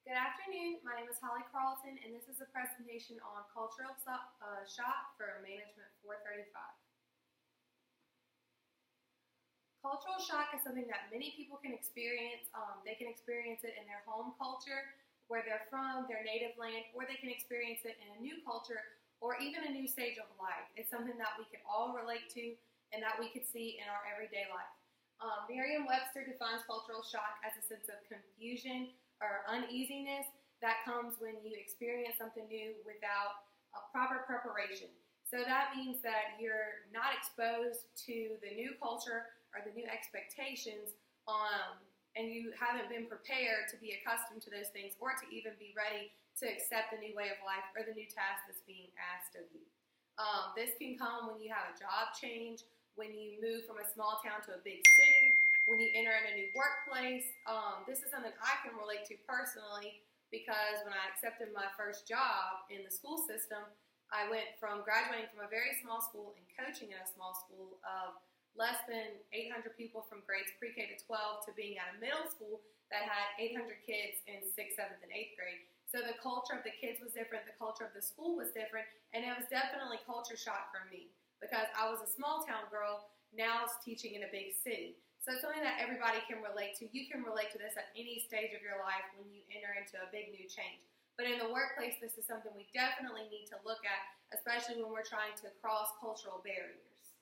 Good afternoon. My name is Holly Carlton, and this is a presentation on cultural shock for Management 435. Cultural shock is something that many people can experience. They can experience it in their home culture, where they're from, their native land, or they can experience it in a new culture or even a new stage of life. It's something that we can all relate to and that we could see in our everyday life. Merriam-Webster defines cultural shock as a sense of confusion or uneasiness that comes when you experience something new without a proper preparation. So that means that you're not exposed to the new culture or the new expectations, and you haven't been prepared to be accustomed to those things or to even be ready to accept the new way of life or the new task that's being asked of you. This can come when you have a job change, when you move from a small town to a big city, when you enter in a new workplace. This is something I can relate to personally because when I accepted my first job in the school system, I went from graduating from a very small school and coaching in a small school of less than 800 people from grades pre-K to 12 to being at a middle school that had 800 kids in 6th, 7th, and 8th grade. So the culture of the kids was different, the culture of the school was different, and it was definitely culture shock for me because I was a small town girl, now I was teaching in a big city. So it's something that everybody can relate to. You can relate to this at any stage of your life when you enter into a big new change. But in the workplace, this is something we definitely need to look at, especially when we're trying to cross cultural barriers.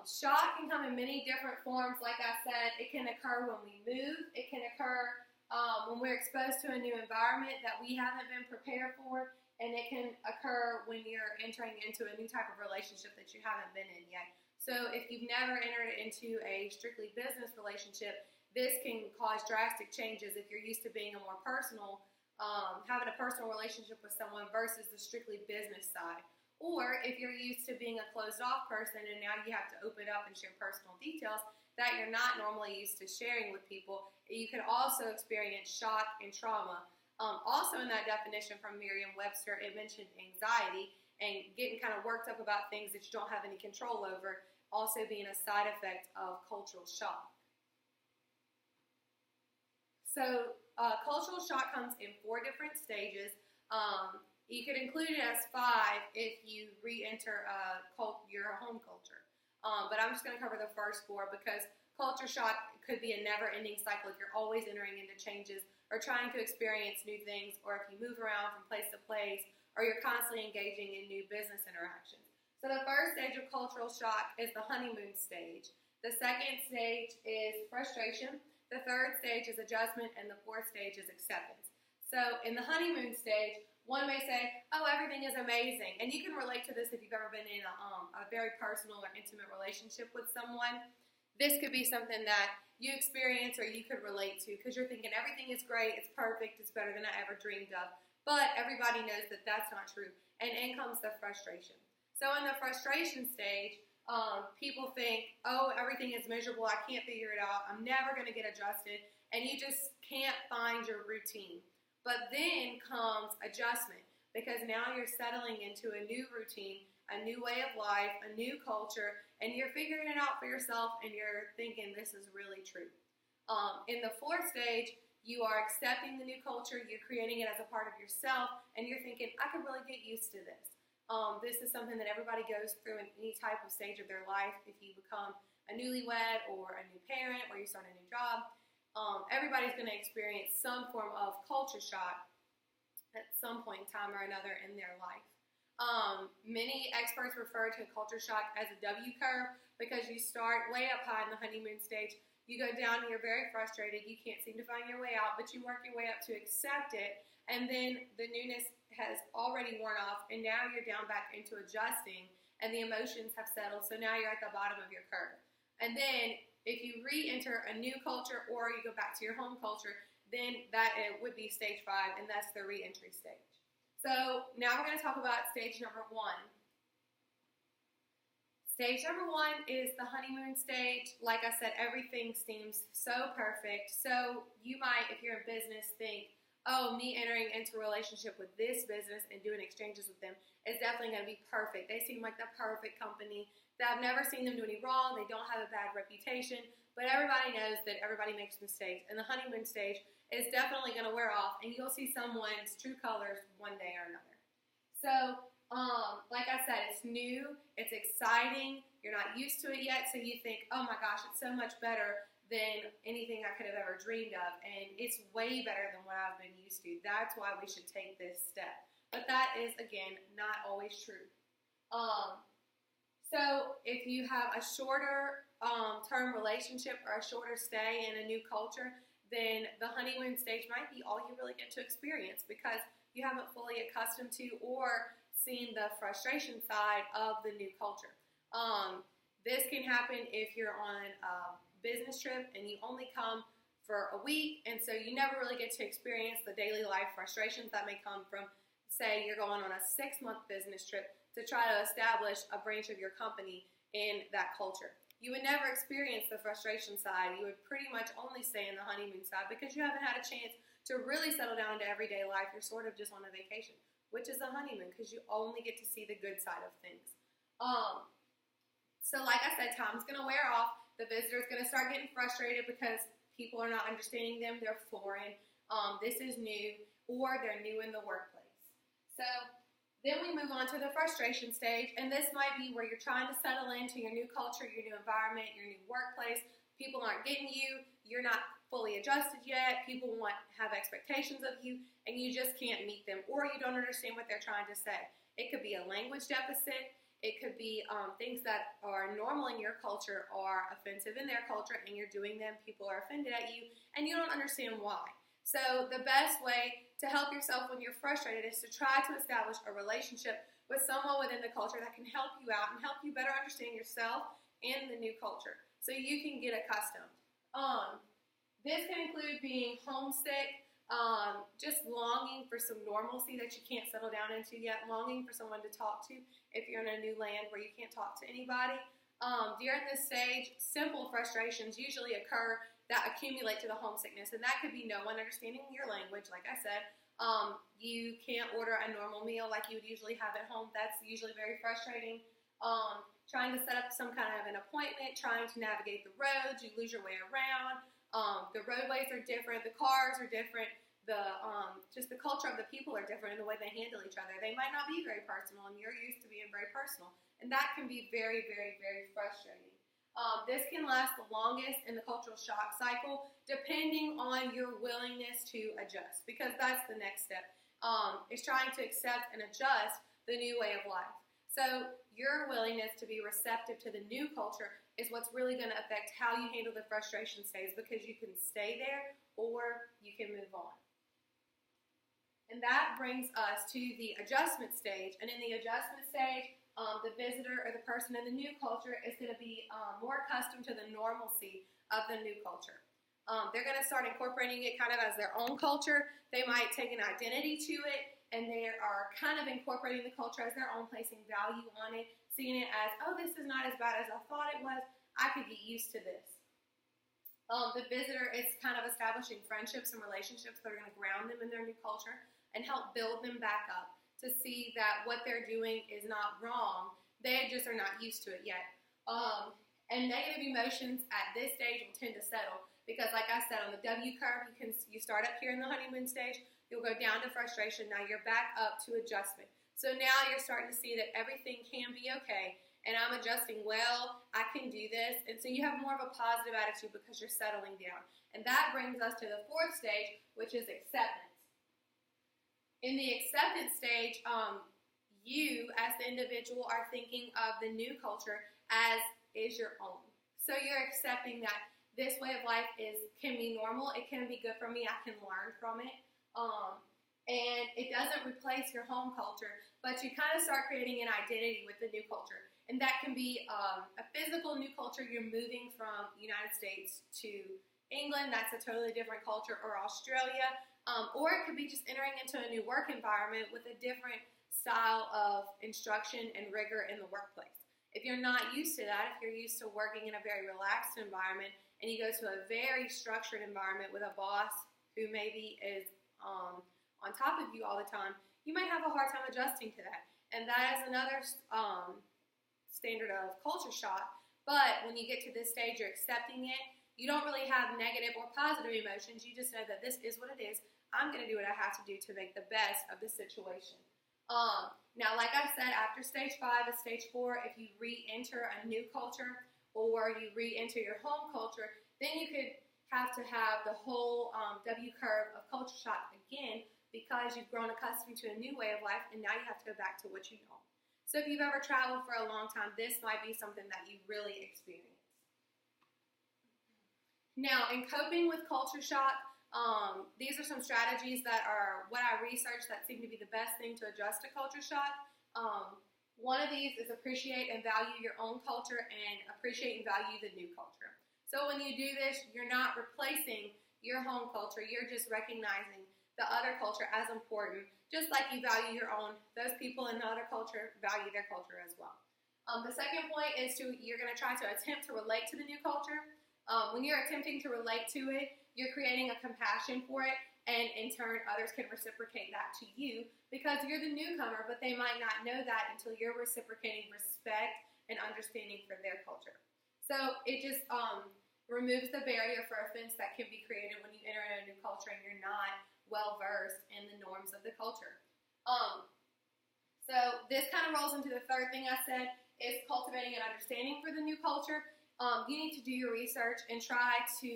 Shock can come in many different forms. Like I said, it can occur when we move. It can occur when we're exposed to a new environment that we haven't been prepared for. And it can occur when you're entering into a new type of relationship that you haven't been in yet. So if you've never entered into a strictly business relationship, this can cause drastic changes if you're used to being a more personal, having a personal relationship with someone versus the strictly business side. Or if you're used to being a closed-off person and now you have to open up and share personal details that you're not normally used to sharing with people, you can also experience shock and trauma. Also in that definition from Merriam-Webster, it mentioned anxiety and getting kind of worked up about things that you don't have any control over, also being a side effect of cultural shock. So cultural shock comes in 4 different stages. You could include it as 5 if you re-enter your home culture. But I'm just going to cover the first 4 because culture shock could be a never-ending cycle if you're always entering into changes or trying to experience new things, or if you move around from place to place, or you're constantly engaging in new business interactions. So the first stage of cultural shock is the honeymoon stage. The second stage is frustration. The third stage is adjustment, and the fourth stage is acceptance. So in the honeymoon stage, one may say, oh, everything is amazing. And you can relate to this if you've ever been in a very personal or intimate relationship with someone. This could be something that you experience or you could relate to because you're thinking everything is great, it's perfect, it's better than I ever dreamed of. But everybody knows that that's not true. And in comes the frustration. So in the frustration stage, people think, oh, everything is miserable, I can't figure it out, I'm never going to get adjusted, and you just can't find your routine. But then comes adjustment, because now you're settling into a new routine, a new way of life, a new culture, and you're figuring it out for yourself, and you're thinking this is really true. In the fourth stage, you are accepting the new culture, you're creating it as a part of yourself, and you're thinking, I could really get used to this. This is something that everybody goes through in any type of stage of their life. If you become a newlywed or a new parent or you start a new job, everybody's going to experience some form of culture shock at some point in time or another in their life. Many experts refer to culture shock as a W curve because you start way up high in the honeymoon stage, you go down and you're very frustrated, you can't seem to find your way out, but you work your way up to accept it, and then the newness has already worn off, and now you're down back into adjusting, and the emotions have settled, so now you're at the bottom of your curve. And then if you re-enter a new culture or you go back to your home culture, then that would be stage 5, and that's the re-entry stage. So now we're going to talk about stage number 1. Stage number 1 is the honeymoon stage. Like I said, everything seems so perfect. So you might, if you're in business, think, oh, me entering into a relationship with this business and doing exchanges with them is definitely going to be perfect. They seem like the perfect company. I've never seen them do any wrong. They don't have a bad reputation. but everybody knows that everybody makes mistakes, and the honeymoon stage is definitely going to wear off, and you'll see someone's true colors one day or another. So, like I said, it's new, it's exciting, you're not used to it yet, so you think, oh my gosh, it's so much better than anything I could have ever dreamed of, and it's way better than what I've been used to. That's why we should take this step. But that is, again, not always true. So if you have a shorter term relationship or a shorter stay in a new culture, then the honeymoon stage might be all you really get to experience because you haven't fully accustomed to or seen the frustration side of the new culture. This can happen if you're on a business trip and you only come for a week, and so you never really get to experience the daily life frustrations that may come from, say, you're going on a 6-month business trip to try to establish a branch of your company in that culture. You would never experience the frustration side. You would pretty much only stay in the honeymoon side because you haven't had a chance to really settle down into everyday life. You're sort of just on a vacation, which is a honeymoon because you only get to see the good side of things. So like I said, time's going to wear off. The visitor's going to start getting frustrated because people are not understanding them. They're foreign. This is new, or they're new in the workplace. So then we move on to the frustration stage, and this might be where you're trying to settle into your new culture, your new environment, your new workplace. People aren't getting you. You're not fully adjusted yet. People have expectations of you, and you just can't meet them, or you don't understand what they're trying to say. It could be a language deficit. It could be things that are normal in your culture are offensive in their culture, and you're doing them. People are offended at you, and you don't understand why. So the best way to help yourself when you're frustrated is to try to establish a relationship with someone within the culture that can help you out and help you better understand yourself and the new culture so you can get accustomed. This can include being homesick, just longing for some normalcy that you can't settle down into yet, longing for someone to talk to if you're in a new land where you can't talk to anybody. During this stage, simple frustrations usually occur that accumulate to the homesickness, and that could be no one understanding your language, like I said. You can't order a normal meal like you would usually have at home. That's usually very frustrating. Trying to set up some kind of an appointment, trying to navigate the roads, you lose your way around. The roadways are different, the cars are different, just the culture of the people are different in the way they handle each other. They might not be very personal, and you're used to being very personal, and that can be very, very, very frustrating. This can last the longest in the cultural shock cycle, depending on your willingness to adjust, because that's the next step, is trying to accept and adjust the new way of life. So your willingness to be receptive to the new culture is what's really going to affect how you handle the frustration stage, because you can stay there or you can move on. And that brings us to the adjustment stage. And in the adjustment stage, the visitor or the person in the new culture is going to be more accustomed to the normalcy of the new culture. They're going to start incorporating it kind of as their own culture. They might take an identity to it, and they are kind of incorporating the culture as their own, placing value on it, seeing it as, oh, this is not as bad as I thought it was. I could get used to this. The visitor is kind of establishing friendships and relationships that are going to ground them in their new culture and help build them back up to see that what they're doing is not wrong. They just are not used to it yet. And negative emotions at this stage will tend to settle because, like I said, on the W curve, you start up here in the honeymoon stage, you'll go down to frustration. Now you're back up to adjustment. So now you're starting to see that everything can be okay, and I'm adjusting well, I can do this. And so you have more of a positive attitude because you're settling down. And that brings us to the fourth stage, which is acceptance. In the acceptance stage, you as the individual are thinking of the new culture as is your own. So you're accepting that this way of life can be normal, it can be good for me, I can learn from it. And it doesn't replace your home culture, but you kind of start creating an identity with the new culture. And that can be a physical new culture. You're moving from United States to England, that's a totally different culture, or Australia. Or it could be just entering into a new work environment with a different style of instruction and rigor in the workplace. If you're not used to that, if you're used to working in a very relaxed environment and you go to a very structured environment with a boss who maybe is on top of you all the time, you might have a hard time adjusting to that. And that is another standard of culture shock. But when you get to this stage, you're accepting it, You don't really have negative or positive emotions. You just know that this is what it is. I'm going to do what I have to do to make the best of the situation. Now, like I said, after stage 5 and stage 4, if you re-enter a new culture or you re-enter your home culture, then you could have to have the whole W curve of culture shock again, because you've grown accustomed to a new way of life and now you have to go back to what you know. So if you've ever traveled for a long time, this might be something that you really experience. Now, in coping with culture shock, these are some strategies that are what I researched that seem to be the best thing to adjust to culture shock. One of these is appreciate and value your own culture and appreciate and value the new culture. So when you do this, you're not replacing your home culture, you're just recognizing the other culture as important. Just like you value your own, those people in the other culture value their culture as well. The second point is you're going to try to attempt to relate to the new culture. When you're attempting to relate to it, you're creating a compassion for it, and in turn, others can reciprocate that to you because you're the newcomer, but they might not know that until you're reciprocating respect and understanding for their culture. So it just removes the barrier for offense that can be created when you enter a new culture and you're not well-versed in the norms of the culture. So this kind of rolls into the third thing I said, is cultivating an understanding for the new culture. You need to do your research and try to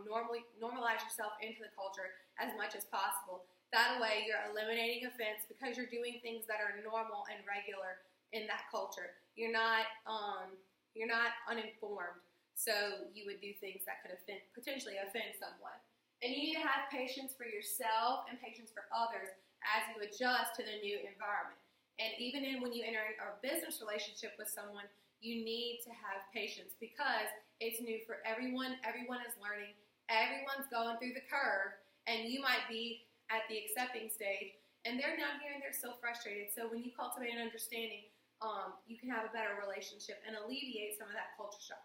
normalize yourself into the culture as much as possible. That way you're eliminating offense because you're doing things that are normal and regular in that culture. You're not uninformed, so you would do things that could potentially offend someone. And you need to have patience for yourself and patience for others as you adjust to the new environment. And even when you enter a business relationship with someone, you need to have patience because it's new for everyone. Everyone is learning. Everyone's going through the curve, and you might be at the accepting stage, and they're down here and they're so frustrated. So when you cultivate an understanding, you can have a better relationship and alleviate some of that culture shock.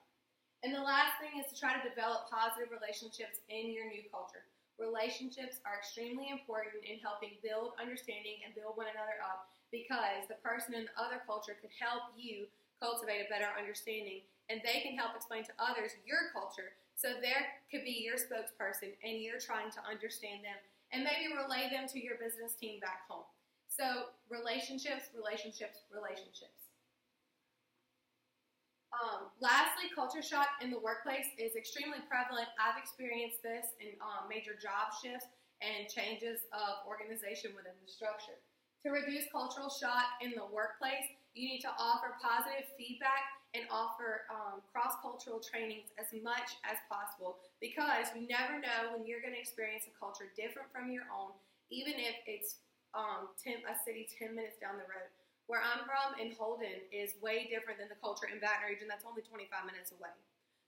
And the last thing is to try to develop positive relationships in your new culture. Relationships are extremely important in helping build understanding and build one another up because the person in the other culture could help you cultivate a better understanding, and they can help explain to others your culture. So there could be your spokesperson, and you're trying to understand them and maybe relay them to your business team back home. So relationships, relationships, relationships. Lastly, culture shock in the workplace is extremely prevalent. I've experienced this in major job shifts and changes of organization within the structure. To reduce cultural shock in the workplace, you need to offer positive feedback and offer cross-cultural trainings as much as possible because you never know when you're going to experience a culture different from your own, even if it's a city 10 minutes down the road. Where I'm from in Holden is way different than the culture in Baton Rouge, and that's only 25 minutes away.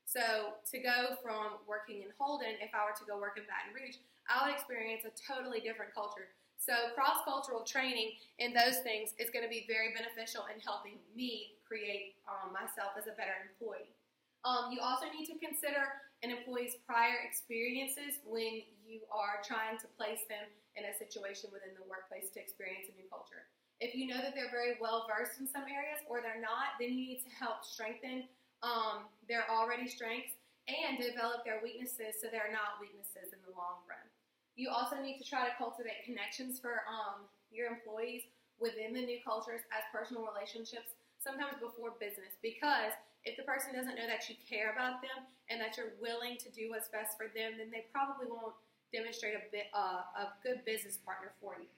So to go from working in Holden, if I were to go work in Baton Rouge, I would experience a totally different culture. So cross-cultural training in those things is going to be very beneficial in helping me create myself as a better employee. You also need to consider an employee's prior experiences when you are trying to place them in a situation within the workplace to experience a new culture. If you know that they're very well-versed in some areas or they're not, then you need to help strengthen their already strengths and develop their weaknesses so they're not weaknesses in the long run. You also need to try to cultivate connections for your employees within the new cultures as personal relationships, sometimes before business, because if the person doesn't know that you care about them and that you're willing to do what's best for them, then they probably won't demonstrate a good business partner for you.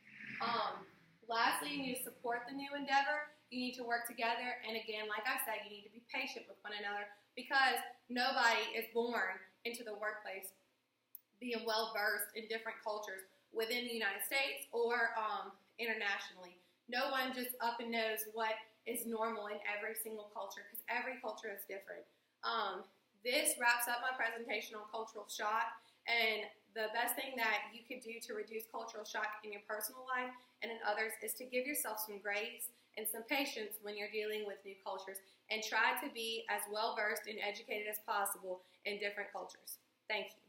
Lastly, you need to support the new endeavor. You need to work together. And again, like I said, you need to be patient with one another because nobody is born into the workplace being well-versed in different cultures within the United States or internationally. No one just up and knows what is normal in every single culture because every culture is different. This wraps up my presentation on cultural shock, and the best thing that you could do to reduce cultural shock in your personal life and in others is to give yourself some grace and some patience when you're dealing with new cultures and try to be as well-versed and educated as possible in different cultures. Thank you.